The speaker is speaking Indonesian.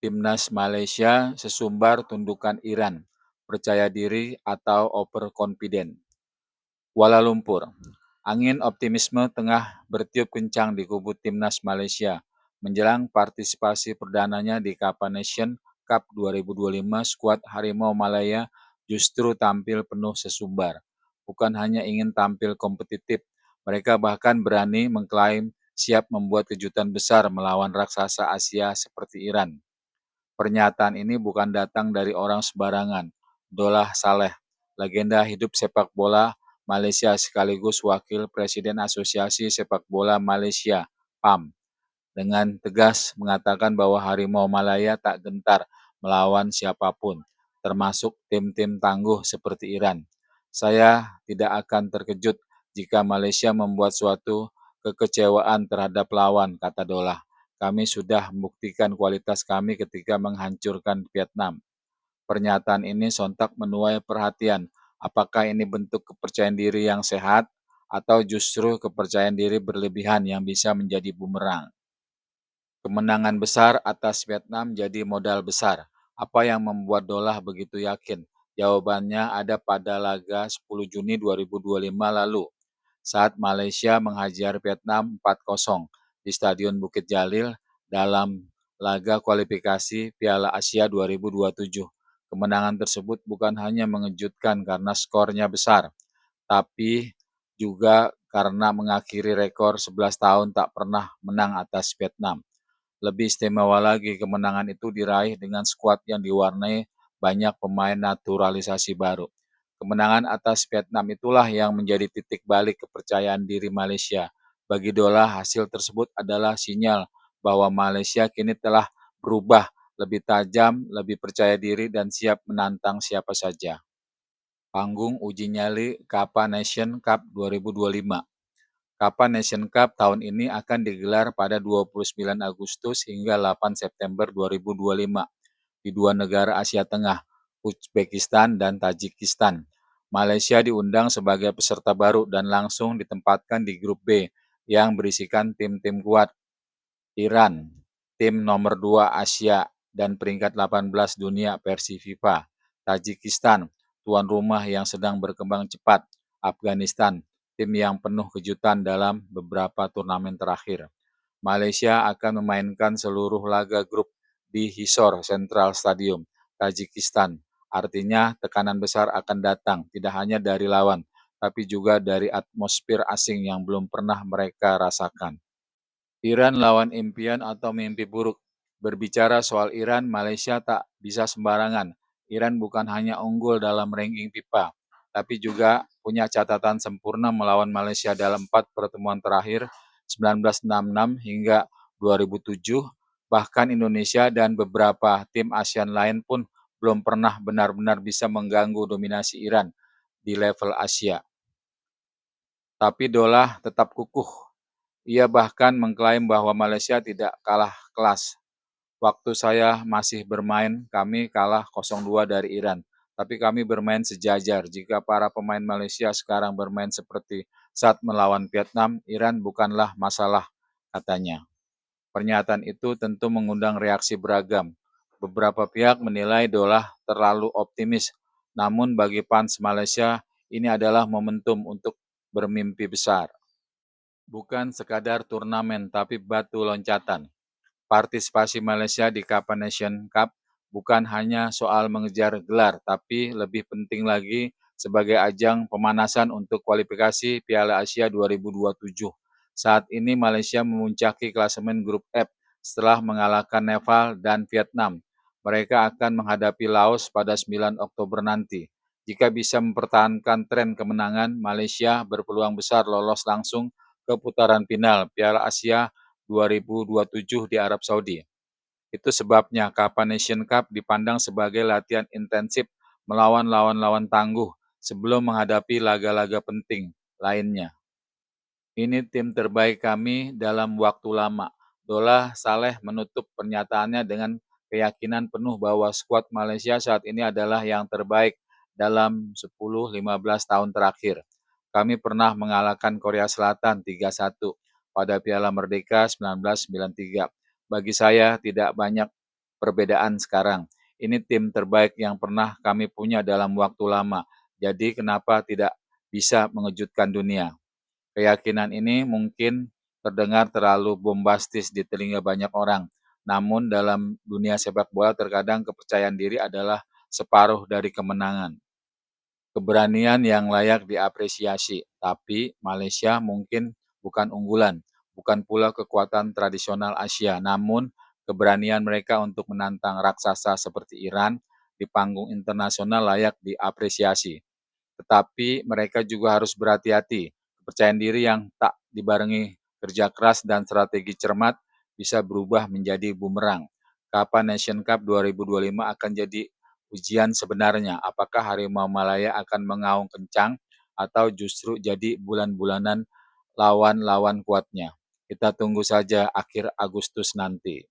Timnas Malaysia sesumbar tundukan Iran, percaya diri atau overconfident. Kuala Lumpur, angin optimisme tengah bertiup kencang di kubu Timnas Malaysia menjelang partisipasi perdananya di Kapan Nation Cup 2025. Skuad Harimau Malaya justru tampil penuh sesumbar. Bukan hanya ingin tampil kompetitif, mereka bahkan berani mengklaim siap membuat kejutan besar melawan raksasa Asia seperti Iran. Pernyataan ini bukan datang dari orang sembarangan. Dolah Saleh, legenda hidup sepak bola Malaysia sekaligus Wakil Presiden Asosiasi Sepak Bola Malaysia, PAM, dengan tegas mengatakan bahwa Harimau Malaya tak gentar melawan siapapun, termasuk tim-tim tangguh seperti Iran. Saya tidak akan terkejut jika Malaysia membuat suatu kekecewaan terhadap lawan, kata Dolah. Kami sudah membuktikan kualitas kami ketika menghancurkan Vietnam. Pernyataan ini sontak menuai perhatian. Apakah ini bentuk kepercayaan diri yang sehat atau justru kepercayaan diri berlebihan yang bisa menjadi bumerang? Kemenangan besar atas Vietnam jadi modal besar. Apa yang membuat Dolah begitu yakin? Jawabannya ada pada laga 10 Juni 2025 lalu, saat Malaysia menghajar Vietnam 4-0 di Stadion Bukit Jalil dalam laga kualifikasi Piala Asia 2027. Kemenangan tersebut bukan hanya mengejutkan karena skornya besar, tapi juga karena mengakhiri rekor 11 tahun tak pernah menang atas Vietnam. Lebih istimewa lagi, kemenangan itu diraih dengan skuad yang diwarnai banyak pemain naturalisasi baru. Kemenangan atas Vietnam itulah yang menjadi titik balik kepercayaan diri Malaysia. Bagi Dolah, hasil tersebut adalah sinyal bahwa Malaysia kini telah berubah, lebih tajam, lebih percaya diri, dan siap menantang siapa saja. Panggung uji nyali Kapan Nation Cup 2025. Kapan Nation Cup tahun ini akan digelar pada 29 Agustus hingga 8 September 2025 di dua negara Asia Tengah, Uzbekistan dan Tajikistan. Malaysia diundang sebagai peserta baru dan langsung ditempatkan di grup B yang berisikan tim-tim kuat. Iran, tim nomor 2 Asia dan peringkat 18 dunia versi FIFA. Tajikistan, tuan rumah yang sedang berkembang cepat. Afghanistan, tim yang penuh kejutan dalam beberapa turnamen terakhir. Malaysia akan memainkan seluruh laga grup di Hisor Central Stadium, Tajikistan. Artinya tekanan besar akan datang tidak hanya dari lawan, tapi juga dari atmosfer asing yang belum pernah mereka rasakan. Iran lawan impian atau mimpi buruk. Berbicara soal Iran, Malaysia tak bisa sembarangan. Iran bukan hanya unggul dalam ranking FIFA, tapi juga punya catatan sempurna melawan Malaysia dalam 4 pertemuan terakhir 1966 hingga 2007. Bahkan Indonesia dan beberapa tim ASEAN lain pun belum pernah benar-benar bisa mengganggu dominasi Iran di level Asia. Tapi Dolah tetap kukuh. Ia bahkan mengklaim bahwa Malaysia tidak kalah kelas. Waktu saya masih bermain, kami kalah 0-2 dari Iran. Tapi kami bermain sejajar. Jika para pemain Malaysia sekarang bermain seperti saat melawan Vietnam, Iran bukanlah masalah, katanya. Pernyataan itu tentu mengundang reaksi beragam. Beberapa pihak menilai Dolah terlalu optimis. Namun bagi fans Malaysia, ini adalah momentum untuk bermimpi besar. Bukan sekadar turnamen, tapi batu loncatan. Partisipasi Malaysia di Kapan Nation Cup bukan hanya soal mengejar gelar, tapi lebih penting lagi sebagai ajang pemanasan untuk kualifikasi Piala Asia 2027. Saat ini Malaysia memuncaki klasemen grup F setelah mengalahkan Nepal dan Vietnam. Mereka akan menghadapi Laos pada 9 Oktober nanti. Jika bisa mempertahankan tren kemenangan, Malaysia berpeluang besar lolos langsung ke putaran final Piala Asia 2027 di Arab Saudi. Itu sebabnya Kapan Nation Cup dipandang sebagai latihan intensif melawan lawan-lawan tangguh sebelum menghadapi laga-laga penting lainnya. Ini tim terbaik kami dalam waktu lama. Dolah Saleh menutup pernyataannya dengan keyakinan penuh bahwa skuad Malaysia saat ini adalah yang terbaik dalam 10-15 tahun terakhir. Kami pernah mengalahkan Korea Selatan 3-1 pada Piala Merdeka 1993. Bagi saya tidak banyak perbedaan sekarang. Ini tim terbaik yang pernah kami punya dalam waktu lama. Jadi kenapa tidak bisa mengejutkan dunia? Keyakinan ini mungkin terdengar terlalu bombastis di telinga banyak orang. Namun dalam dunia sepak bola terkadang kepercayaan diri adalah separuh dari kemenangan. Keberanian yang layak diapresiasi, tapi Malaysia mungkin bukan unggulan, bukan pula kekuatan tradisional Asia, namun keberanian mereka untuk menantang raksasa seperti Iran di panggung internasional layak diapresiasi. Tetapi mereka juga harus berhati-hati. Kepercayaan diri yang tak dibarengi kerja keras dan strategi cermat bisa berubah menjadi bumerang. Kapan Nation Cup 2025 akan jadi ujian sebenarnya? Apakah Harimau Malaya akan mengaung kencang atau justru jadi bulan-bulanan lawan-lawan kuatnya? Kita tunggu saja akhir Agustus nanti.